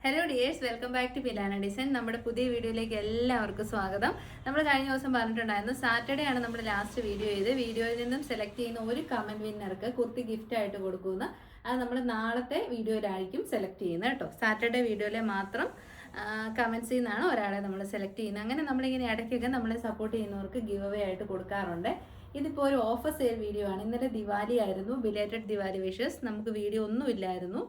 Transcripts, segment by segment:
Hello dears, welcome back to Pilana design. നമ്മുടെ പുതിയ വീഡിയോയിലേക്ക് എല്ലാവർക്കും സ്വാഗതം. നമ്മൾ കഴിഞ്ഞ ദിവസം പറഞ്ഞിട്ടുണ്ടായിരുന്നു, സാറ്റർഡേ ആണ് നമ്മുടെ ലാസ്റ്റ് വീഡിയോ ചെയ്ത്. വീഡിയോയിൽ നിന്നും സെലക്ട് ചെയ്യുന്ന ഒരു കമന്റ് വിന്നർക്ക് കുർത്തി ഗിഫ്റ്റ് ആയിട്ട് കൊടുക്കുന്ന അത് നമ്മൾ നാളത്തെ വീഡിയോയിലായിരിക്കും സെലക്ട് ചെയ്യുന്നത് കേട്ടോ. സാറ്റർഡേ വീഡിയോയിലെ മാത്രം കമൻസിൽ നിന്നാണ് ഒരാളെ നമ്മൾ സെലക്ട് ചെയ്യുന്നത്. അങ്ങനെ നമ്മളിങ്ങനെ ഇടയ്ക്കൊക്കെ നമ്മളെ സപ്പോർട്ട് ചെയ്യുന്നവർക്ക് ഗിവ് അവേ ആയിട്ട് കൊടുക്കാറുണ്ട്. ഇതിപ്പോൾ ഒരു ഓഫർ സെയിൽ വീഡിയോ ആണ്. ഇന്നലെ ദിവാലി ആയിരുന്നു, ബിലേറ്റഡ് ദിവാലി വിഷസ്. നമുക്ക് വീഡിയോ ഒന്നും ഇല്ലായിരുന്നു.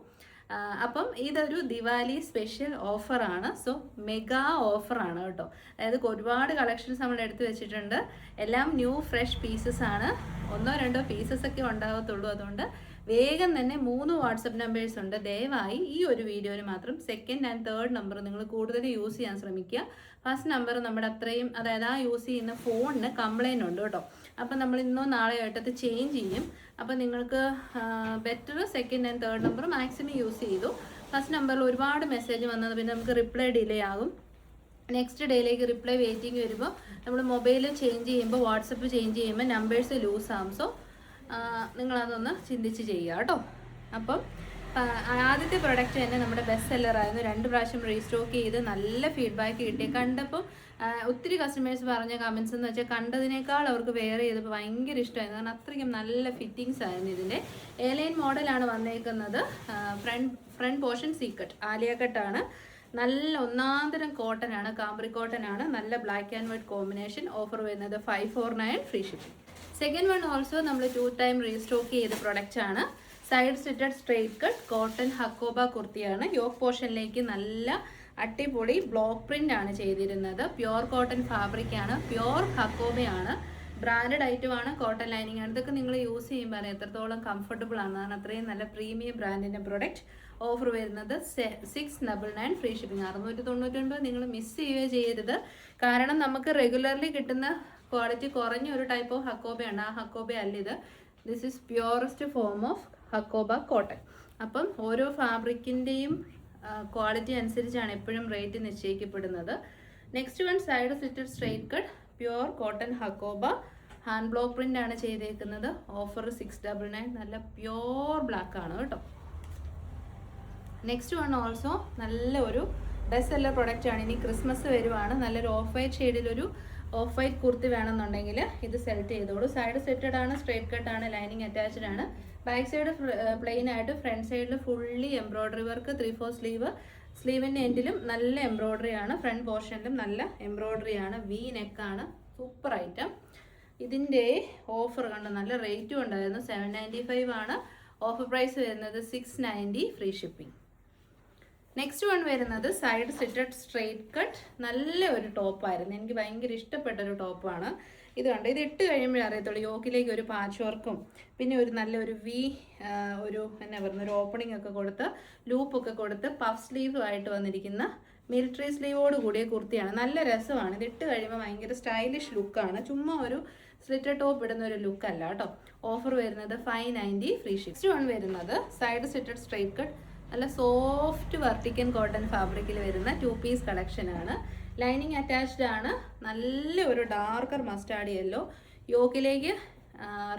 അപ്പം ഇതൊരു ദിവാലി സ്പെഷ്യൽ ഓഫറാണ്. സോ മെഗാ ഓഫറാണ് കേട്ടോ. അതായത് ഒരുപാട് കളക്ഷൻസ് നമ്മൾ എടുത്തു വെച്ചിട്ടുണ്ട്. എല്ലാം ന്യൂ ഫ്രഷ് പീസസ് ആണ്. ഒന്നോ രണ്ടോ പീസസ് ഒക്കെ ഉണ്ടാകത്തുള്ളൂ. അതുകൊണ്ട് വേഗം തന്നെ 3 വാട്സപ്പ് നമ്പേഴ്സ് ഉണ്ട്. ദയവായി ഈ ഒരു വീഡിയോയിൽ മാത്രം സെക്കൻഡ് ആൻഡ് തേർഡ് നമ്പർ നിങ്ങൾ കൂടുതൽ യൂസ് ചെയ്യാൻ ശ്രമിക്കുക. ഫസ്റ്റ് നമ്പർ നമ്മുടെ അത്രയും, അതായത് ആ യൂസ് ചെയ്യുന്ന ഫോണിന് കംപ്ലൈൻറ്റ് ഉണ്ട് കേട്ടോ. അപ്പം നമ്മൾ ഇന്നോ നാളെയോ ആയിട്ടത് ചേഞ്ച് ചെയ്യും. അപ്പം നിങ്ങൾക്ക് better second and third number maximum use ചെയ്തു. ഫസ്റ്റ് നമ്പറിൽ ഒരുപാട് മെസ്സേജ് വന്നത് പിന്നെ നമുക്ക് റിപ്ലൈ ഡിലേ ആകും. നെക്സ്റ്റ് ഡേയിലേക്ക് റിപ്ലൈ വെയിറ്റിംഗ് വരുമ്പോൾ നമ്മൾ മൊബൈൽ ചേഞ്ച് ചെയ്യുമ്പോൾ, വാട്സപ്പ് ചേഞ്ച് ചെയ്യുമ്പോൾ നമ്പേഴ്സ് ലൂസ് ആകും. സോ നിങ്ങളതൊന്ന് ചിന്തിച്ച് ചെയ്യുക കേട്ടോ. അപ്പം ആദ്യത്തെ പ്രൊഡക്റ്റ് തന്നെ നമ്മുടെ ബെസ്റ്റ് സെല്ലറായിരുന്നു. 2 പ്രാവശ്യം റീസ്റ്റോക്ക് ചെയ്ത് നല്ല ഫീഡ്ബാക്ക് കിട്ടി. കണ്ടപ്പോൾ ഒത്തിരി കസ്റ്റമേഴ്സ് പറഞ്ഞ കമൻസ് എന്ന് വെച്ചാൽ കണ്ടതിനേക്കാൾ അവർക്ക് വെയർ ചെയ്തപ്പോൾ ഭയങ്കര ഇഷ്ടമായിരുന്നു. കാരണം അത്രയ്ക്കും നല്ല ഫിറ്റിങ്സ് ആയിരുന്നു. ഇതിൻ്റെ എലൈൻ മോഡലാണ് വന്നേക്കുന്നത്. ഫ്രണ്ട് പോർഷൻ സീക്കട്ട് ആലിയ കട്ടാണ്. നല്ല ഒന്നാന്തരം കോട്ടൺ ആണ്, കാംബ്രി കോട്ടൺ ആണ്. നല്ല black and white combination. Offer വരുന്നത് 549 free shipping. Second one also നമ്മൾ 2 ടൈം റീസ്റ്റോക്ക് ചെയ്ത പ്രൊഡക്റ്റ് ആണ്. Side slitted straight cut cotton Hakoba കുർത്തിയാണ്. യോക്ക് പോർഷനിലേക്ക് നല്ല അടിപൊളി ബ്ലോക്ക് പ്രിന്റ് ആണ് ചെയ്തിരുന്നത്. പ്യോർ കോട്ടൺ ഫാബ്രിക് ആണ്, പ്യോർ ഹക്കോബയാണ്. ബ്രാൻഡഡ് ഐറ്റമാണ്, കോട്ടൺ ലൈനിങ് ആണ്. ഇതൊക്കെ നിങ്ങൾ യൂസ് ചെയ്യുമ്പോൾ എത്രത്തോളം കംഫർട്ടബിൾ ആണ്. അത്രയും നല്ല പ്രീമിയം ബ്രാൻഡിൻ്റെ പ്രൊഡക്റ്റ്. ഓഫർ വരുന്നത് 699 ഫ്രീ ഷിപ്പിംഗ്. 699 നിങ്ങൾ മിസ് ചെയ്യുകയോ ചെയ്യരുത്. കാരണം നമുക്ക് റെഗുലർലി കിട്ടുന്ന ക്വാളിറ്റി കുറഞ്ഞ ഒരു ടൈപ്പ് ഓഫ് ഹക്കോബയാണ്. ആ ഹക്കോബ അല്ല ഇത്. This is purest form of Hakoba cotton. അപ്പം ഓരോ ഫാബ്രിക്കിൻ്റെയും ക്വാളിറ്റി അനുസരിച്ചാണ് എപ്പോഴും റേറ്റ് നിശ്ചയിക്കപ്പെടുന്നത്. Next one side slitted straight cut pure cotton Hakoba. Hand block print ആണ് ചെയ്തേക്കുന്നത്. ഓഫർ 699. നല്ല പ്യോർ ബ്ലാക്ക് ആണ് കേട്ടോ. നെക്സ്റ്റ് വൺ ഓൾസോ നല്ല ഒരു ബെസ്റ്റ് സെല്ലർ പ്രൊഡക്റ്റ് ആണ്. ഇനി ക്രിസ്മസ് വരുവാണ്. നല്ലൊരു ഓഫ് വൈറ്റ് ഷെയ്ഡിലൊരു ഓഫ് വൈറ്റ് കുർത്തി വേണമെന്നുണ്ടെങ്കിൽ ഇത് സെലക്ട് ചെയ്തോളൂ. സൈഡ് സെറ്റഡ് ആണ്, സ്ട്രേറ്റ് കട്ട് ആണ്, ലൈനിങ് അറ്റാച്ച്ഡ് ആണ്. ബാക്ക് സൈഡ് പ്ലെയിൻ ആയിട്ട്, ഫ്രണ്ട് സൈഡിൽ ഫുള്ളി എംബ്രോയ്ഡറി വർക്ക്. 3/4 സ്ലീവ്. സ്ലീവിൻ്റെ എൻഡിലും നല്ല എംബ്രോയ്ഡറി ആണ്. ഫ്രണ്ട് പോർഷനിലും നല്ല എംബ്രോയ്ഡറി ആണ്. വി നെക്കാണ്. Super item. ഇതിൻ്റെ ഓഫർ കണ്ട് നല്ല റേറ്റും ഉണ്ടായിരുന്നു. 795 ആണ്. ഓഫർ പ്രൈസ് വരുന്നത് 690 ഫ്രീ ഷിപ്പിംഗ്. നെക്സ്റ്റ് വൺ വരുന്നത് സൈഡ് സ്റ്റിറ്റഡ് സ്ട്രെയിറ്റ് കട്ട്. നല്ല ഒരു ടോപ്പായിരുന്നു. എനിക്ക് ഭയങ്കര ഇഷ്ടപ്പെട്ട ഒരു ടോപ്പാണ്. ഇത് കണ്ട് ഇത് ഇട്ട് കഴിയുമ്പോഴേ അറിയത്തുള്ളൂ. യോക്കിലേക്ക് ഒരു പാച്ച് വർക്കും പിന്നെ ഒരു നല്ലൊരു ഒരു എന്നാ പറയുന്ന ഒരു ഓപ്പണിംഗ് ഒക്കെ കൊടുത്ത് ലൂപ്പൊക്കെ കൊടുത്ത് പഫ് സ്ലീവുമായിട്ട് വന്നിരിക്കുന്ന മിലിറ്ററി സ്ലീവോട് കൂടിയ കുർത്തിയാണ്. നല്ല രസമാണ്. ഇത് ഇട്ട് കഴിയുമ്പോൾ ഭയങ്കര സ്റ്റൈലിഷ് ലുക്കാണ്. ചുമ്മാ ഒരു സ്ലിറ്റഡ് ടോപ്പ് ഇടുന്ന ഒരു ലുക്ക് അല്ല കേട്ടോ. ഓഫർ വരുന്നത് 590 ഫ്രീ ഷിപ്പ്. നെക്സ്റ്റ് വൺ വരുന്നത് സൈഡ് സ്റ്റിറ്റഡ് സ്ട്രെയിറ്റ് കട്ട്. നല്ല സോഫ്റ്റ് വെർട്ടിക്കൻ കോട്ടൺ ഫാബ്രിക്കിൽ വരുന്ന 2 പീസ് കളക്ഷനാണ്. ലൈനിങ് അറ്റാച്ച്ഡ് ആണ്. നല്ല ഒരു ഡാർക്കർ മസ്റ്റാർഡ് യെല്ലോ. യോക്കിലേക്ക്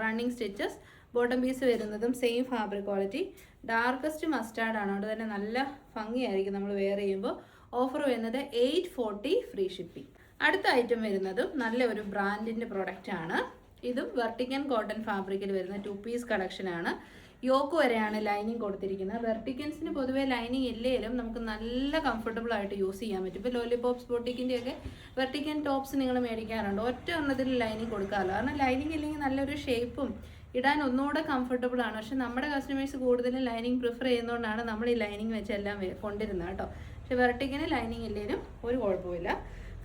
റണ്ണിങ് സ്റ്റിച്ചസ്. ബോട്ടം പീസ് വരുന്നതും same fabric quality. Darkest mustard ആണ്. അതുകൊണ്ട് തന്നെ നല്ല ഭംഗിയായിരിക്കും നമ്മൾ വെയർ ചെയ്യുമ്പോൾ. ഓഫർ വരുന്നത് 840 ഫ്രീ ഷിപ്പിംഗ്. അടുത്ത ഐറ്റം വരുന്നതും നല്ല ഒരു ബ്രാൻഡിൻ്റെ പ്രൊഡക്റ്റ് ആണ്. ഇതും വെർട്ടിക്കൻ കോട്ടൺ ഫാബ്രിക്കിൽ വരുന്ന 2 പീസ് കളക്ഷനാണ്. യോക്ക് വരെയാണ് ലൈനിങ് കൊടുത്തിരിക്കുന്നത്. വെർട്ടിക്കൻസിന് പൊതുവേ ലൈനിങ് ഇല്ലെങ്കിലും നമുക്ക് നല്ല കംഫർട്ടബിൾ ആയിട്ട് യൂസ് ചെയ്യാൻ പറ്റും. ഇപ്പോൾ ലോലിപോപ്സ് ബോട്ടിക്കിൻ്റെ ഒക്കെ വെർട്ടിക്കൻ ടോപ്സ് നിങ്ങൾ മേടിക്കാറുണ്ട്. ഒറ്റ ഒന്നതിൽ ലൈനിങ് കൊടുക്കാമല്ലോ. കാരണം ലൈനിങ് ഇല്ലെങ്കിൽ നല്ലൊരു ഷേപ്പും ഇടാൻ ഒന്നുകൂടെ കംഫർട്ടബിൾ ആണ്. പക്ഷെ നമ്മുടെ കസ്റ്റമേഴ്സ് കൂടുതലും ലൈനിങ് പ്രിഫർ ചെയ്യുന്നതുകൊണ്ടാണ് നമ്മൾ ഈ ലൈനിങ് വെച്ചെല്ലാം കൊണ്ടിരുന്നത് കേട്ടോ. പക്ഷെ വെർട്ടിക്കിന് ലൈനിങ് ഇല്ലെങ്കിലും ഒരു കുഴപ്പമില്ല.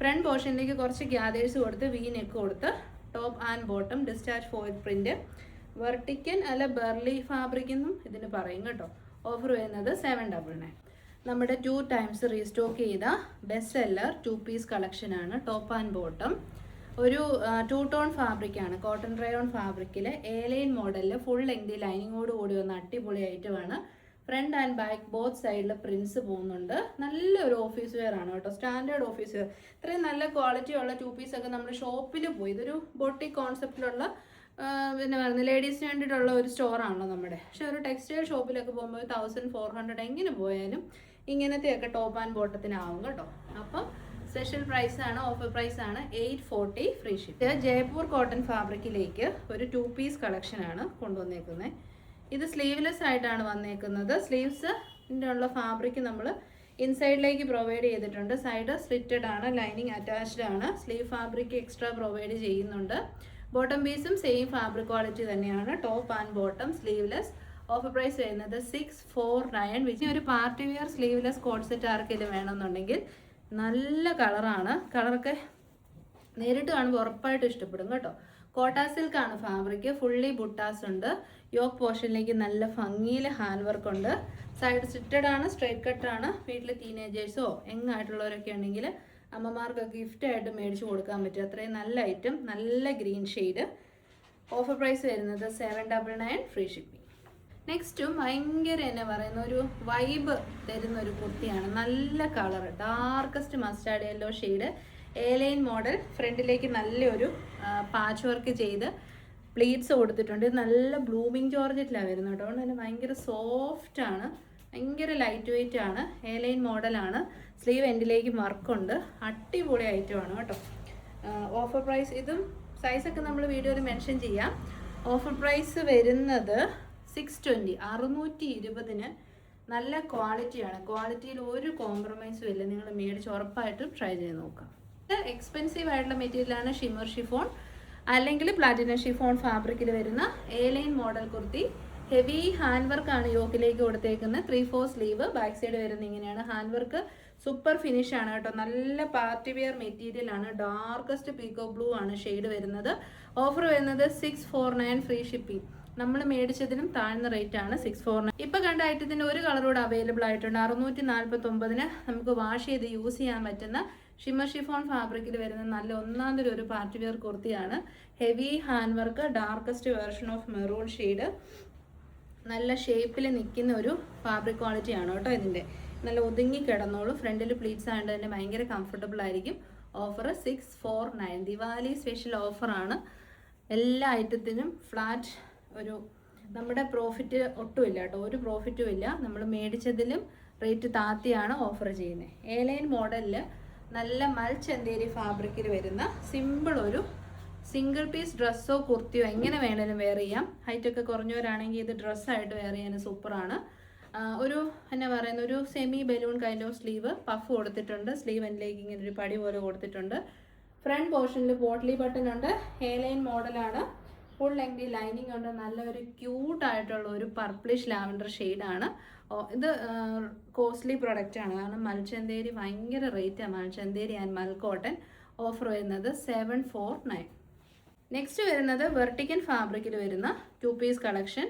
ഫ്രണ്ട് പോർഷനിലേക്ക് കുറച്ച് ഗ്യാദേഴ്സ് കൊടുത്ത് വി നെക്ക് കൊടുത്ത് top and bottom discharge foil print. Vertical അല്ല ബെർലി ഫാബ്രിക് എന്നും ഇതിന് പറയും കേട്ടോ. ഓഫർ വരുന്നത് 799. നമ്മുടെ 2 ടൈംസ് റീസ്റ്റോക്ക് ചെയ്ത ബെസ്റ്റ് സെല്ലർ 2 പീസ് കളക്ഷനാണ്. ടോപ്പ് ആൻഡ് ബോട്ടം ഒരു 2 ടോൺ ഫാബ്രിക്കാണ്. കോട്ടൺ റയോൺ ഫാബ്രിക്കിൽ എലൈൻ മോഡലിൽ ഫുൾ ലെങ്തി ലൈനിങ്ങോട് കൂടി വന്ന അടിപൊളി ഐറ്റമാണ്. ഫ്രണ്ട് ആൻഡ് ബാക്ക് ബോത്ത് സൈഡിൽ പ്രിൻസ് പോകുന്നുണ്ട്. നല്ലൊരു ഓഫീസ് വെയർ ആണ് കേട്ടോ. Standard office wear. ഇത്രയും നല്ല ക്വാളിറ്റി ഉള്ള 2 പീസൊക്കെ നമ്മൾ ഷോപ്പിൽ പോയി, ഇതൊരു ബൊട്ടിക് കോൺസെപ്റ്റിലുള്ള പിന്നെ പറയുന്നത് ലേഡീസിന് വേണ്ടിയിട്ടുള്ള ഒരു സ്റ്റോറാണല്ലോ നമ്മുടെ. പക്ഷെ ഒരു ടെക്സ്റ്റൈൽ ഷോപ്പിലൊക്കെ പോകുമ്പോൾ 1400 എങ്ങനെ പോയാലും ഇങ്ങനത്തെയൊക്കെ ടോപ്പ് ആൻഡ് ബോട്ടത്തിനാവും കേട്ടോ. അപ്പം സ്പെഷ്യൽ പ്രൈസ് ആണ്, ഓഫർ പ്രൈസ് ആണ് 840 ഫ്രീ ഷിപ്പ്. ജയ്പൂർ കോട്ടൺ ഫാബ്രിക്കിലേക്ക് ഒരു 2 പീസ് കളക്ഷൻ ആണ് കൊണ്ടുവന്നേക്കുന്നത്. ഇത് സ്ലീവ്ലെസ് ആയിട്ടാണ് വന്നേക്കുന്നത്. സ്ലീവ്സിൻ്റെ ഉള്ള ഫാബ്രിക് നമ്മൾ ഇൻസൈഡിലേക്ക് പ്രൊവൈഡ് ചെയ്തിട്ടുണ്ട്. സൈഡ് സ്ലിറ്റഡ് ആണ്, ലൈനിങ് അറ്റാച്ച്ഡ് ആണ്. സ്ലീവ് ഫാബ്രിക് എക്സ്ട്രാ പ്രൊവൈഡ് ചെയ്യുന്നുണ്ട്. ബോട്ടം പീസും സെയിം ഫാബ്രിക് ക്വാളിറ്റി തന്നെയാണ്. Top and bottom sleeveless. Offer price വരുന്നത് 649. വിച്ച് ഒരു party wear sleeveless coord set ആർക്കെങ്കിലും വേണമെന്നുണ്ടെങ്കിൽ നല്ല കളറാണ്. കളറൊക്കെ നേരിട്ട് കാണുമ്പോൾ ഉറപ്പായിട്ട് ഇഷ്ടപ്പെടും കേട്ടോ. കോട്ട സിൽക്കാണ് ഫാബ്രിക്. ഫുള്ളി ബുട്ടാസ് ഉണ്ട്. യോക്ക് പോർഷനിലേക്ക് നല്ല ഭംഗിയിൽ ഹാൻഡ് വർക്ക് ഉണ്ട്. സൈഡ് സ്റ്റിറ്റഡ് ആണ്, സ്ട്രൈറ്റ് കട്ടാണ്. വീട്ടിൽ ടീനേജേഴ്സോ യങ്ങായിട്ടുള്ളവരൊക്കെ ഉണ്ടെങ്കിൽ അമ്മമാർക്കൊക്കെ ഗിഫ്റ്റായിട്ട് മേടിച്ച് കൊടുക്കാൻ പറ്റും. അത്രയും നല്ല ഐറ്റം, നല്ല ഗ്രീൻ ഷെയ്ഡ്. ഓഫർ പ്രൈസ് വരുന്നത് 799 ഫ്രീ ഷിപ്പിംഗ്. നെക്സ്റ്റും ഭയങ്കര എന്നാ പറയുന്ന ഒരു വൈബ് തരുന്ന ഒരു കുർത്തിയാണ്. നല്ല colour, darkest mustard yellow shade, A-line model. ഫ്രണ്ടിലേക്ക് നല്ലൊരു പാച്ച് വർക്ക് ചെയ്ത് പ്ലീറ്റ്സ് കൊടുത്തിട്ടുണ്ട്. നല്ല ബ്ലൂമിങ് ജോർജറ്റിലാണ് വരുന്നത് കേട്ടോ. അതുകൊണ്ട് തന്നെ ഭയങ്കര സോഫ്റ്റ് ആണ്, ഭയങ്കര ലൈറ്റ് വെയിറ്റ് ആണ്. എ-ലൈൻ മോഡലാണ്. സ്ലീവ് എൻഡിലേക്ക് വർക്കുണ്ട്. അടിപൊളി ഐറ്റമാണ് കേട്ടോ. ഓഫർ പ്രൈസ് ഇതും സൈസൊക്കെ നമ്മൾ വീഡിയോയിൽ മെൻഷൻ ചെയ്യാം. ഓഫർ പ്രൈസ് വരുന്നത് 620, 620-ന്. നല്ല ക്വാളിറ്റിയാണ്. ക്വാളിറ്റിയിൽ ഒരു കോംപ്രമൈസും ഇല്ല. നിങ്ങൾ മേടിച്ച് ഉറപ്പായിട്ടും ട്രൈ ചെയ്ത് നോക്കാം. ഇത് എക്സ്പെൻസീവ് ആയിട്ടുള്ള മെറ്റീരിയലാണ് ഷിമ്മർ ഷിഫോൺ അല്ലെങ്കിൽ പ്ലാറ്റിനം ഷിഫോൺ ഫാബ്രിക്കിൽ വരുന്ന A-line model kurti. Heavy hand വർക്കാണ് യോക്കിലേക്ക് കൊടുത്തേക്കുന്നത്. 3/4 സ്ലീവ്. ബാക്ക് സൈഡ് വരുന്നത് ഇങ്ങനെയാണ്. ഹാൻഡ് വർക്ക് സൂപ്പർ ഫിനിഷ് ആണ് കേട്ടോ. നല്ല പാർട്ടി വെയർ മെറ്റീരിയൽ ആണ്. ഡാർക്കസ്റ്റ് പീക്കോ ബ്ലൂ ആണ് ഷെയ്ഡ് വരുന്നത്. ഓഫർ വരുന്നത് 649 ഫ്രീ ഷിപ്പിംഗ്. നമ്മൾ മേടിച്ചതിനും താഴ്ന്ന റേറ്റ് ആണ് 649. ഇപ്പൊ കണ്ട ഐറ്റത്തിന്റെ ഒരു കളർ കൂടെ അവൈലബിൾ ആയിട്ടുണ്ട്. 649-ന് നമുക്ക് വാഷ് ചെയ്ത് യൂസ് ചെയ്യാൻ പറ്റുന്ന ഷിമ്മർ ഷിഫോൺ ഫാബ്രിക്കിൽ വരുന്ന നല്ല ഒന്നാന്തരം ഒരു പാർട്ടി വെയർ കുർത്തിയാണ്. Heavy hand work, darkest version of maroon shade. നല്ല ഷേപ്പിൽ നിൽക്കുന്ന ഒരു ഫാബ്രിക് ക്വാളിറ്റി ആണ് കേട്ടോ. ഇതിൻ്റെ നല്ല ഒതുങ്ങി കിടന്നോളൂ. ഫ്രണ്ടിൽ പ്ലീറ്റ്സ് ആയതുകൊണ്ട് തന്നെ ഭയങ്കര കംഫർട്ടബിൾ ആയിരിക്കും. ഓഫർ 649. ദിവാലി സ്പെഷ്യൽ ഓഫറാണ്. എല്ലാ ഐറ്റത്തിനും ഫ്ലാറ്റ് ഒരു നമ്മുടെ പ്രോഫിറ്റ് ഒട്ടുമില്ല കേട്ടോ. ഒരു പ്രോഫിറ്റും ഇല്ല. നമ്മൾ മേടിച്ചതിലും റേറ്റ് താത്തിയാണ് ഓഫർ ചെയ്യുന്നത്. എ-ലൈൻ മോഡലിൽ നല്ല മൽച്ചന്തേരി ഫാബ്രിക്കിൽ വരുന്ന സിമ്പിൾ ഒരു സിംഗിൾ പീസ് ഡ്രസ്സോ കുർത്തിയോ എങ്ങനെ വേണേലും വെയർ ചെയ്യാം. ഹൈറ്റൊക്കെ കുറഞ്ഞവരാണെങ്കിൽ ഇത് ഡ്രസ്സായിട്ട് വെയർ ചെയ്യാൻ സൂപ്പറാണ്. ഒരു എന്നാ പറയുന്ന ഒരു semi balloon kind of sleeve puff കൊടുത്തിട്ടുണ്ട്. സ്ലീവ് എൻഡിലേക്ക് ഇങ്ങനെ ഒരു പടി പോലെ കൊടുത്തിട്ടുണ്ട്. ഫ്രണ്ട് പോർഷനിൽ പോട്ട്ലി ബട്ടൺ ഉണ്ട്. എ-ലൈൻ മോഡലാണ്. ഫുൾ ലെങ്തി ലൈനിങ് ഉണ്ട്. നല്ലൊരു ക്യൂട്ടായിട്ടുള്ള ഒരു പർപ്പിളിഷ് ലാവൻഡർ ഷെയ്ഡാണ്. ഇത് കോസ്റ്റ്ലി പ്രൊഡക്റ്റ് ആണ്. കാരണം മൽച്ചന്തേരി ഭയങ്കര റേറ്റാണ്. മൽച്ചന്തേരി ആൻഡ് മൽക്കോട്ടൺ. ഓഫർ വരുന്നത് 749. നെക്സ്റ്റ് വരുന്നത് വെർട്ടിക്കൻ ഫാബ്രിക്കിൽ വരുന്ന 2 പീസ് കളക്ഷൻ.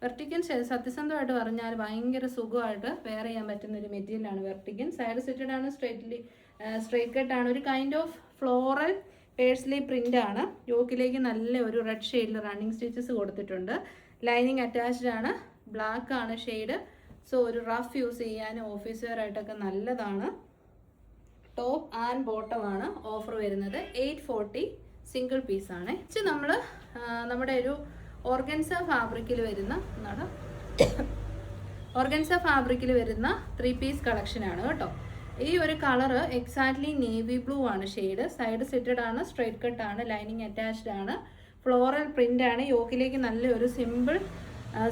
വെർട്ടിക്കൻ സത്യസന്ധമായിട്ട് പറഞ്ഞാൽ ഭയങ്കര സുഖമായിട്ട് വെയർ ചെയ്യാൻ പറ്റുന്ന ഒരു മെറ്റീരിയലാണ് വെർട്ടിക്കൻ. സൈഡ് സെറ്റഡ് ആണ്, സ്ട്രൈറ്റ് കട്ട് ആണ്. ഒരു കൈൻഡ് ഓഫ് ഫ്ലോറൽ പേഴ്സ്ലി പ്രിന്റ് ആണ്. യോക്കിലേക്ക് നല്ല ഒരു റെഡ് ഷെയ്ഡിൽ റണ്ണിങ് സ്റ്റിച്ചസ് കൊടുത്തിട്ടുണ്ട്. ലൈനിങ് അറ്റാച്ച്ഡ് ആണ്. ബ്ലാക്ക് ആണ് ഷെയ്ഡ്. സോ ഒരു റഫ് യൂസ് ചെയ്യാനും ഓഫീസ് വെയർ ആയിട്ടൊക്കെ നല്ലതാണ്. ടോപ്പ് ആൻഡ് ബോട്ടം ആണ്. ഓഫർ വരുന്നത് 840. സിംഗിൾ പീസാണ്. നമ്മൾ നമ്മുടെ ഒരു ഓർഗൻസ ഫാബ്രിക്കിൽ വരുന്ന 3 പീസ് കളക്ഷനാണ് കേട്ടോ. ഈ ഒരു കളറ് എക്സാക്ട്ലി നേവി ബ്ലൂ ആണ് ഷെയ്ഡ്. സൈഡ് സെറ്റഡ് ആണ്, സ്ട്രൈറ്റ് കട്ട് ആണ്, ലൈനിങ് അറ്റാച്ച്ഡ് ആണ്, ഫ്ലോറൽ പ്രിന്റ് ആണ്. യോക്കിലേക്ക് നല്ലൊരു സിമ്പിൾ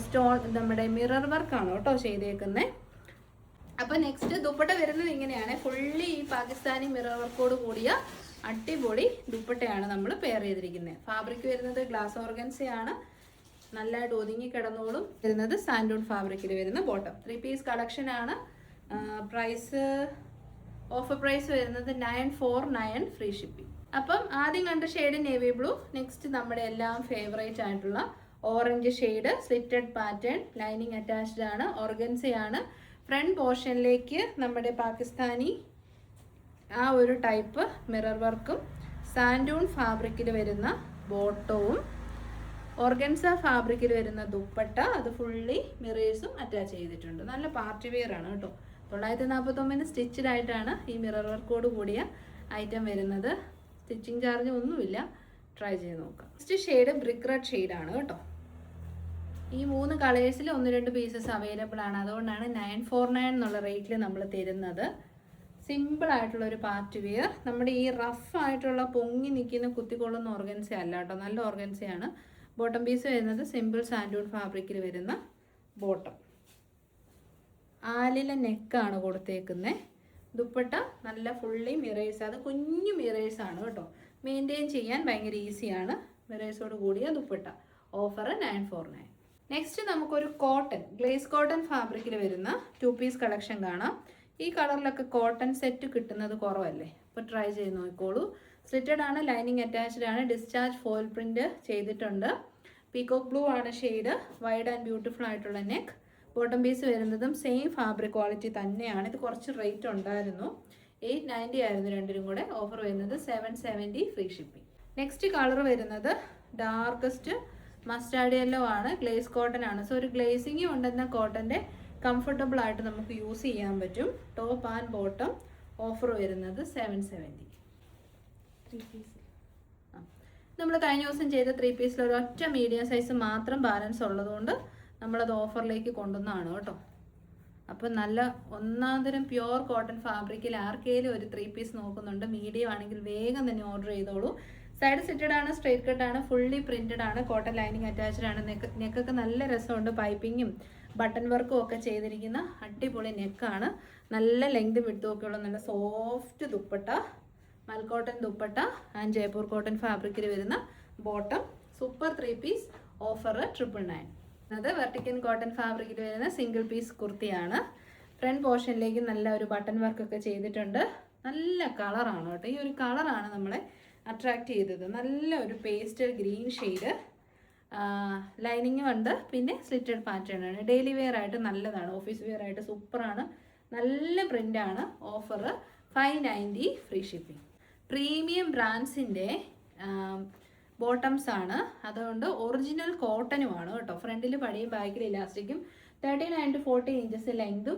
സ്റ്റോൺ നമ്മുടെ മിറർ വർക്കാണ് കേട്ടോ ചെയ്തേക്കുന്നത്. അപ്പോൾ നെക്സ്റ്റ് ദുപ്പട്ട വരുന്നത് ഇങ്ങനെയാണ്. ഫുള്ളി ഈ പാകിസ്ഥാനി മിറർ വർക്കോട് കൂടിയ അടിപൊളി ദുപ്പട്ടയാണ് നമ്മൾ പെയർ ചെയ്തിരിക്കുന്നത്. ഫാബ്രിക് വരുന്നത് ഗ്ലാസ് ഓർഗൻസയാണ്. നല്ലതായിട്ട് ഒതുങ്ങി കിടന്നോളും. വരുന്നത് സാൻഡൂൺ ഫാബ്രിക്കിൽ വരുന്ന ബോട്ടം. 3 പീസ് കളക്ഷൻ ആണ്. ഓഫർ പ്രൈസ് വരുന്നത് 949 ഫ്രീ ഷിപ്പിംഗ്. അപ്പം ആദ്യം കണ്ട ഷെയ്ഡ് നേവി ബ്ലൂ. നെക്സ്റ്റ് നമ്മുടെ എല്ലാം ഫേവറേറ്റ് ആയിട്ടുള്ള orange shade, slitted pattern, lining attached ആണ്, ഓർഗൻസയാണ്. ഫ്രണ്ട് പോർഷനിലേക്ക് നമ്മുടെ പാകിസ്ഥാനി ആ ഒരു ടൈപ്പ് മിറർ വർക്കും, സാൻഡൂൺ ഫാബ്രിക്കിൽ വരുന്ന ബോട്ടവും, ഓർഗൻസ ഫാബ്രിക്കിൽ വരുന്ന ദുപ്പട്ട, അത് ഫുള്ളി മിറേഴ്സും അറ്റാച്ച് ചെയ്തിട്ടുണ്ട്. നല്ല പാർട്ടി വെയർ ആണ് കേട്ടോ. 949 സ്റ്റിച്ചഡ് ആയിട്ടാണ് ഈ മിറർ വർക്കോട് കൂടിയ ഐറ്റം വരുന്നത്. സ്റ്റിച്ചിങ് ചാർജ് ഒന്നുമില്ല. ട്രൈ ചെയ്ത് നോക്കാം. നെക്സ്റ്റ് ഷെയ്ഡ് ബ്രിക്ക് റെഡ് ഷെയ്ഡാണ് കേട്ടോ. ഈ 3 കളേഴ്സിൽ 1-2 പീസസ് അവൈലബിൾ ആണ്. അതുകൊണ്ടാണ് 949 എന്നുള്ള റേറ്റിൽ നമ്മൾ തരുന്നത്. സിമ്പിൾ ആയിട്ടുള്ള ഒരു പാർട്ടി വെയർ. നമ്മുടെ ഈ റഫ് ആയിട്ടുള്ള പൊങ്ങി നിൽക്കുന്ന കുത്തിക്കൊള്ളുന്ന ഓർഗൻസ അല്ല കേട്ടോ, നല്ല ഓർഗൻസയാണ്. ബോട്ടം പീസ് വരുന്നത് സിമ്പിൾ സാൻഡൂൺ ഫാബ്രിക്കിൽ വരുന്ന ബോട്ടം. ആലിലെ നെക്കാണ് കൊടുത്തേക്കുന്നത്. ദുപ്പട്ട നല്ല ഫുള്ളി മിറേഴ്സ്, അത് കുഞ്ഞു മിറേഴ്സാണ് കേട്ടോ, മെയിൻറ്റെയിൻ ചെയ്യാൻ ഭയങ്കര ഈസിയാണ്. മിറേഴ്സോട് കൂടിയ ദുപ്പട്ട. ഓഫർ 949. നെക്സ്റ്റ് നമുക്കൊരു കോട്ടൺ, ഗ്ലേസ് കോട്ടൺ ഫാബ്രിക്കിൽ വരുന്ന 2 പീസ് കളക്ഷൻ കാണാം. ഈ കളറിലൊക്കെ കോട്ടൺ സെറ്റ് കിട്ടുന്നത് കുറവല്ലേ, അപ്പോൾ ട്രൈ ചെയ്ത് നോക്കിക്കോളൂ. സ്ലിറ്റഡ് ആണ്, ലൈനിങ് അറ്റാച്ച്ഡ് ആണ്, ഡിസ്ചാർജ് ഫോയിൽ പ്രിൻറ്റ് ചെയ്തിട്ടുണ്ട്. പീകോക്ക് ബ്ലൂ ആണ് ഷെയ്ഡ്, വൈഡ് ആൻഡ് ബ്യൂട്ടിഫുൾ ആയിട്ടുള്ള നെക്ക്. ബോട്ടം പീസ് വരുന്നതും സെയിം ഫാബ്രിക് ക്വാളിറ്റി തന്നെയാണ്. ഇത് കുറച്ച് റേറ്റ് ഉണ്ടായിരുന്നു, 890 ആയിരുന്നു രണ്ടിനും കൂടെ. ഓഫർ വരുന്നത് 770 ഫ്രീ ഷിപ്പിംഗ്. നെക്സ്റ്റ് കളർ വരുന്നത് ഡാർക്കസ്റ്റ് മസ്റ്റാർഡ് യെല്ലോ ആണ്, ഗ്ലേസ് കോട്ടൺ ആണ്. സോ ഒരു ഗ്ലേസിങ്ങും ഉണ്ടെന്ന കോട്ടൻ്റെ കംഫർട്ടബിൾ ആയിട്ട് നമുക്ക് യൂസ് ചെയ്യാൻ പറ്റും. Top and bottom. ഓഫർ വരുന്നത് 770. 3 പീസ്. നമ്മൾ കഴിഞ്ഞ ദിവസം ചെയ്ത 3 പീസിൽ ഒരൊറ്റ മീഡിയം സൈസ് മാത്രം ബാലൻസ് ഉള്ളതുകൊണ്ട് നമ്മളത് ഓഫറിലേക്ക് കൊണ്ടുവന്നതാണ് കേട്ടോ. അപ്പോൾ നല്ല ഒന്നാന്തരം പ്യുവർ കോട്ടൺ ഫാബ്രിക്കിൽ ആർക്കെങ്കിലും ഒരു 3 പീസ് നോക്കുന്നുണ്ട്, മീഡിയം ആണെങ്കിൽ വേഗം തന്നെ ഓർഡർ ചെയ്തോളൂ. സൈഡ് സിറ്റഡ് ആണ്, സ്ട്രെയിറ്റ് കട്ടാണ്, ഫുള്ളി പ്രിന്റഡ് ആണ്, കോട്ടൺ ലൈനിങ് അറ്റാച്ച്ഡ് ആണ്. നെക്കൊക്കെ നല്ല രസമുണ്ട്, പൈപ്പിങ്ങും ബട്ടൺ വർക്കും ഒക്കെ ചെയ്തിരിക്കുന്ന അടിപൊളി നെക്കാണ്. നല്ല ലെങ്ത് വിട്ടും ഒക്കെ ഉള്ള നല്ല soft dupatta, മൽക്കോട്ടൺ dupatta and Jaipur cotton ഫാബ്രിക്കിൽ വരുന്ന ബോട്ടം. Super 3 piece. ഓഫർ 999. അത് വെർട്ടിക്കൻ കോട്ടൺ ഫാബ്രിക്കിൽ വരുന്ന സിംഗിൾ പീസ് കുർത്തിയാണ്. ഫ്രണ്ട് പോർഷനിലേക്ക് നല്ല ഒരു ബട്ടൺ വർക്കൊക്കെ ചെയ്തിട്ടുണ്ട്. നല്ല കളറാണ് കേട്ടോ, ഈ ഒരു കളറാണ് നമ്മളെ അട്രാക്റ്റ് ചെയ്തത്. നല്ല ഒരു പേസ്റ്റൽ ഗ്രീൻ ഷെയ്ഡ്, ലൈനിങ്ങും ഉണ്ട്, പിന്നെ സ്ലിറ്റഡ് പാറ്റേൺ ആണ്. ഡെയിലി വെയർ ആയിട്ട് നല്ലതാണ്, ഓഫീസ് വെയർ ആയിട്ട് സൂപ്പറാണ്, നല്ല പ്രിൻ്റാണ്. Offer 590 free shipping. പ്രീമിയം ബ്രാൻഡ്സിൻ്റെ ബോട്ടംസ് ആണ്, അതുകൊണ്ട് ഒറിജിനൽ കോട്ടനുമാണ് കേട്ടോ. ഫ്രണ്ടിൽ പടിയും ബാക്കിൽ ഇലാസ്റ്റിക്കും. 39 to 40 ഇഞ്ചസ് ലെങ്തും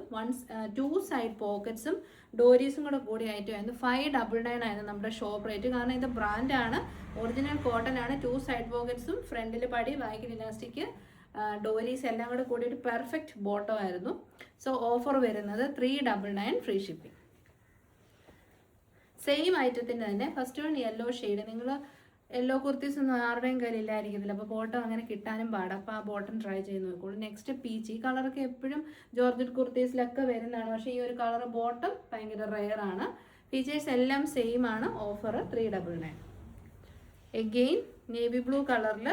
2 സൈഡ് പോക്കറ്റ്സും ഡോരീസും കൂടെ കൂടി ആയിട്ട് ആയിരുന്നു. 599 ആയിരുന്നു നമ്മുടെ ഷോപ്പ് റേറ്റ്. കാരണം ഇത് ബ്രാൻഡാണ്, ഒറിജിനൽ കോട്ടൺ ആണ്. 2 സൈഡ് പോക്കറ്റ്സും ഫ്രണ്ടിൽ പടി ബാക്കിൽ ഇലാസ്റ്റിക് ഡോരീസ് എല്ലാം കൂടെ കൂടിയിട്ട് പെർഫെക്റ്റ് ബോട്ടം ആയിരുന്നു. സോ ഓഫർ വരുന്നത് 399 ഫ്രീ ഷിപ്പിംഗ്. സെയിം ഐറ്റത്തിൻ്റെ തന്നെ ഫസ്റ്റ് വൺ യെല്ലോ ഷെയ്ഡ്. നിങ്ങൾ യെല്ലോ കുർത്തീസ് ഒന്നും ആരുടെയും കയ്യിൽ ഇല്ലായിരിക്കത്തില്ല, അപ്പോൾ ബോട്ടം അങ്ങനെ കിട്ടാനും പാടാം. അപ്പോൾ ആ ബോട്ടം ട്രൈ ചെയ്ത് നോക്കോളൂ. Next peach. ഈ കളറൊക്കെ എപ്പോഴും ജോർജറ്റ് കുർത്തീസിലൊക്കെ വരുന്നതാണ്, പക്ഷേ ഈ ഒരു കളർ ബോട്ടം ഭയങ്കര റെയർ ആണ്. ഫീച്ചേഴ്സ് എല്ലാം സെയിം ആണ്. ഓഫർ 399. എഗെയിൻ നേവി ബ്ലൂ കളറിൽ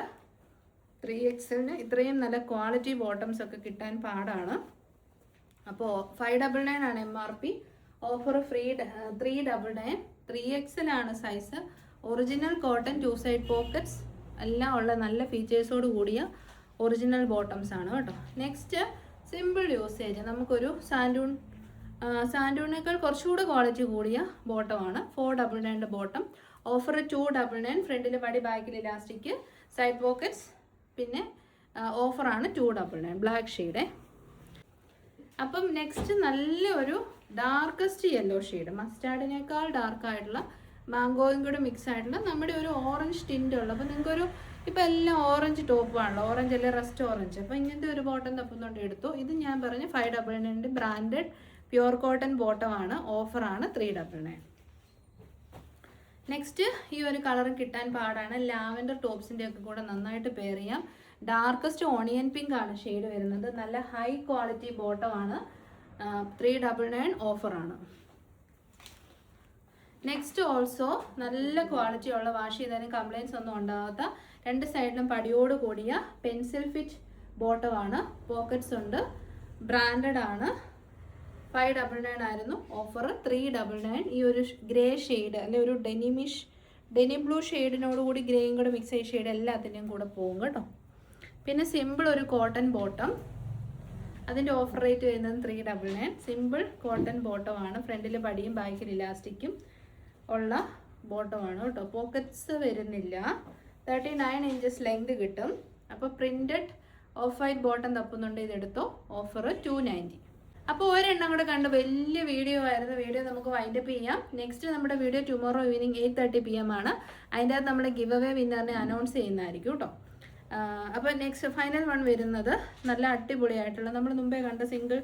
3XL ഇത്രയും നല്ല ക്വാളിറ്റി ബോട്ടംസ് ഒക്കെ കിട്ടാൻ പാടാണ്. അപ്പോൾ 599 ആണ് MRP. ഓഫർ 399. 3XL ആണ് size. Original cotton, 2 side pockets എല്ലാം ഉള്ള നല്ല ഫീച്ചേഴ്സോട് കൂടിയ ഒറിജിനൽ ബോട്ടംസ് ആണ് കേട്ടോ. Next simple usage. നമുക്കൊരു സാൻഡൂണിനേക്കാൾ കുറച്ചുകൂടെ ക്വാളിറ്റി കൂടിയ ബോട്ടമാണ്. 499 ബോട്ടം. ഓഫർ 299. ഫ്രണ്ടിൽ പടി ബാക്കിൽ ഇലാസ്റ്റിക്, സൈഡ് പോക്കറ്റ്സ്, പിന്നെ ഓഫറാണ് 299. Black shade. അപ്പം നെക്സ്റ്റ് നല്ല ഒരു ഡാർക്കസ്റ്റ് യെല്ലോ ഷെയ്ഡ്, മസ്റ്റാർഡിനേക്കാൾ ഡാർക്കായിട്ടുള്ള മാംഗോയും കൂടെ മിക്സ് ആയിട്ടുള്ള നമ്മുടെ ഒരു ഓറഞ്ച് ടിൻ്റ് ഉള്ള. അപ്പോൾ നിങ്ങൾക്കൊരു ഇപ്പം എല്ലാം ഓറഞ്ച് ടോപ്പാണല്ലോ, ഓറഞ്ച് അല്ലെ റസ്റ്റ് ഓറഞ്ച്. അപ്പോൾ ഇങ്ങനത്തെ ഒരു ബോട്ടം തപ്പുന്നുണ്ട് എടുത്തു. ഇത് ഞാൻ പറഞ്ഞ 599 ബ്രാൻഡഡ് പ്യുവർ കോട്ടൺ ബോട്ടമാണ്. ഓഫറാണ് 399. നെക്സ്റ്റ് ഈ ഒരു കളർ കിട്ടാൻ പാടാണ്. ലാവൻഡർ ടോപ്സിൻ്റെ ഒക്കെ കൂടെ നന്നായിട്ട് പെയർ ചെയ്യാം. ഡാർക്കസ്റ്റ് ഓണിയൻ പിങ്ക് ആണ് ഷെയ്ഡ് വരുന്നത്. നല്ല ഹൈ ക്വാളിറ്റി ബോട്ടമാണ്. 399 ഓഫറാണ്. നെക്സ്റ്റ് ഓൾസോ നല്ല ക്വാളിറ്റി ഉള്ള, വാഷ് ചെയ്താലും കംപ്ലൈൻസ് ഒന്നും ഉണ്ടാകാത്ത, 2 സൈഡിലും പടിയോട് കൂടിയ പെൻസിൽ ഫിറ്റ് ബോട്ടമാണ്. പോക്കറ്റ്സ് ഉണ്ട്, ബ്രാൻഡഡ് ആണ്. 599 ആയിരുന്നു. ഓഫർ 399. ഈ ഒരു ഗ്രേ ഷെയ്ഡ് അല്ലെ ഒരു ഡെനിം ബ്ലൂ ഷെയ്ഡിനോട് കൂടി ഗ്രേയും കൂടെ മിക്സ് ചെയ്ത ഷെയ്ഡ് എല്ലാത്തിൻ്റെയും കൂടെ പോകും കേട്ടോ. പിന്നെ സിമ്പിൾ ഒരു കോട്ടൺ ബോട്ടം, അതിൻ്റെ ഓഫർ റേറ്റ് വരുന്നത് 399. സിമ്പിൾ കോട്ടൺ ബോട്ടമാണ്. ഫ്രണ്ടിൽ പടിയും ബാക്കിൽ ഇലാസ്റ്റിക്കും ഉള്ള ബോട്ടമാണ് കേട്ടോ. പോക്കറ്റ്സ് വരുന്നില്ല. 39 ഇഞ്ചസ് ലെങ്ത് കിട്ടും. അപ്പോൾ പ്രിൻറ്റഡ് ഓഫ് വൈറ്റ് ബോട്ടം തപ്പുന്നുണ്ട്, ഇതെടുത്തോ. ഓഫർ 290. അപ്പോൾ ഒരെണ്ണം കൂടെ കണ്ട് വലിയ വീഡിയോ ആയിരുന്നു. വീഡിയോ നമുക്ക് വൈൻഡപ്പ് ചെയ്യാം. നെക്സ്റ്റ് നമ്മുടെ വീഡിയോ ടുമോറോ ഈവനിങ് 8:30 PM ആണ്. അതിൻ്റെ അകത്ത് നമ്മുടെ ഗിവ് അവേ വിന്നറിനെ അനൗൺസ് ചെയ്യുന്നതായിരിക്കും കേട്ടോ. അപ്പോൾ നെക്സ്റ്റ് ഫൈനൽ വൺ വരുന്നത് നല്ല അടിപൊളിയായിട്ടുള്ള നമ്മൾ മുമ്പേ കണ്ട സിംഗിൾ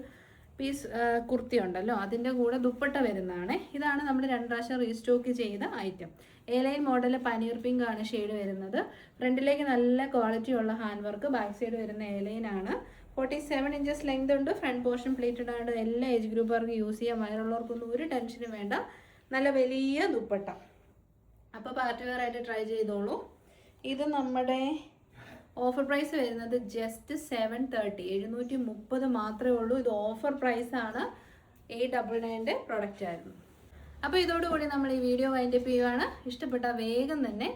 പീസ് കുർത്തി ഉണ്ടല്ലോ, അതിൻ്റെ കൂടെ ദുപ്പട്ട വരുന്നതാണ്. ഇതാണ് നമ്മൾ 2 പ്രാവശ്യം റീസ്റ്റോക്ക് ചെയ്ത item. A-line model paneer pink ആണ് ഷെയ്ഡ് വരുന്നത്. ഫ്രണ്ടിലേക്ക് നല്ല ക്വാളിറ്റി ഉള്ള ഹാൻഡ് വർക്ക്, ബാക്ക് സൈഡ് വരുന്ന എലൈൻ ആണ്. 47 ഇഞ്ചസ് ലെങ്ത് ഉണ്ട്. ഫ്രണ്ട് പോർഷൻ പ്ലേറ്റഡ് ആയിട്ട് എല്ലാ ഏജ് ഗ്രൂപ്പുകാർക്ക് യൂസ് ചെയ്യാൻ, വയറുള്ളവർക്കൊന്നും ഒരു ടെൻഷനും വേണ്ട. നല്ല വലിയ ദുപ്പട്ട. അപ്പോൾ പാർട്ടി വെയർ ആയിട്ട് ട്രൈ ചെയ്തോളൂ. ഇത് നമ്മുടെ ഓഫർ പ്രൈസ് വരുന്നത് ജസ്റ്റ് 730, 730 മാത്രമേ ഉള്ളൂ. ഇത് ഓഫർ പ്രൈസാണ്. 899 പ്രൊഡക്റ്റ് ആയിരുന്നു. അപ്പോൾ ഇതോടുകൂടി നമ്മൾ ഈ വീഡിയോ വൈൻഡപ്പ് ചെയ്യുകയാണ്. ഇഷ്ടപ്പെട്ട വേഗം തന്നെ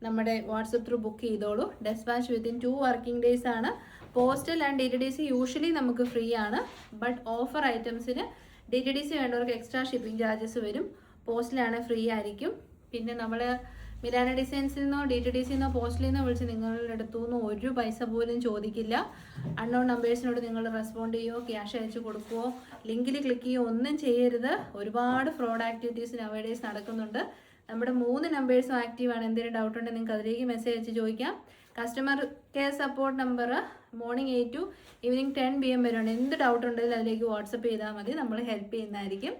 നമ്മുടെ വാട്സപ്പ് ത്രൂ ബുക്ക് ചെയ്തോളൂ. ഡെസ്പാച്ച് വിത്തിൻ 2 വർക്കിംഗ് ഡേയ്സ് ആണ്. പോസ്റ്റൽ ആൻഡ് DTDC യൂഷ്വലി നമുക്ക് ഫ്രീ ആണ്. ബട്ട് ഓഫർ ഐറ്റംസിന് DTDC വേണ്ടവർക്ക് എക്സ്ട്രാ ഷിപ്പിംഗ് ചാർജസ് വരും. പോസ്റ്റിലാണ് ഫ്രീ ആയിരിക്കും. പിന്നെ നമ്മൾ മിലാന ഡിസൈൻസിൽ നിന്നോ DTDC നിന്നോ പോസ്റ്റിൽ നിന്നോ വിളിച്ച് നിങ്ങളുടെ അടുത്തു നിന്ന് ഒരു പൈസ പോലും ചോദിക്കില്ല. അൺനോൺ നമ്പേഴ്സിനോട് നിങ്ങൾ റെസ്പോണ്ട് ചെയ്യുകയോ ക്യാഷ് അയച്ചു കൊടുക്കുകയോ ലിങ്കിൽ ക്ലിക്ക് ചെയ്യുകയോ ഒന്നും ചെയ്യരുത്. ഒരുപാട് ഫ്രോഡ് ആക്ടിവിറ്റീസ് നവഡേയ്സ് നടക്കുന്നുണ്ട്. നമ്മുടെ 3 നമ്പേഴ്സും ആക്റ്റീവാണ്. എന്തെങ്കിലും ഡൗട്ട് ഉണ്ടെങ്കിൽ നിങ്ങൾക്ക് അതിലേക്ക് മെസ്സേജ് അയച്ച് ചോദിക്കാം. Customer care support number morning 8 to evening 10 PM വരെയാണ്. എന്ത് ഡൗട്ട് ഉണ്ടെങ്കിലും അതിലേക്ക് വാട്സപ്പ് ചെയ്താൽ മതി, നമ്മൾ ഹെൽപ്പ് ചെയ്യുന്നതായിരിക്കും.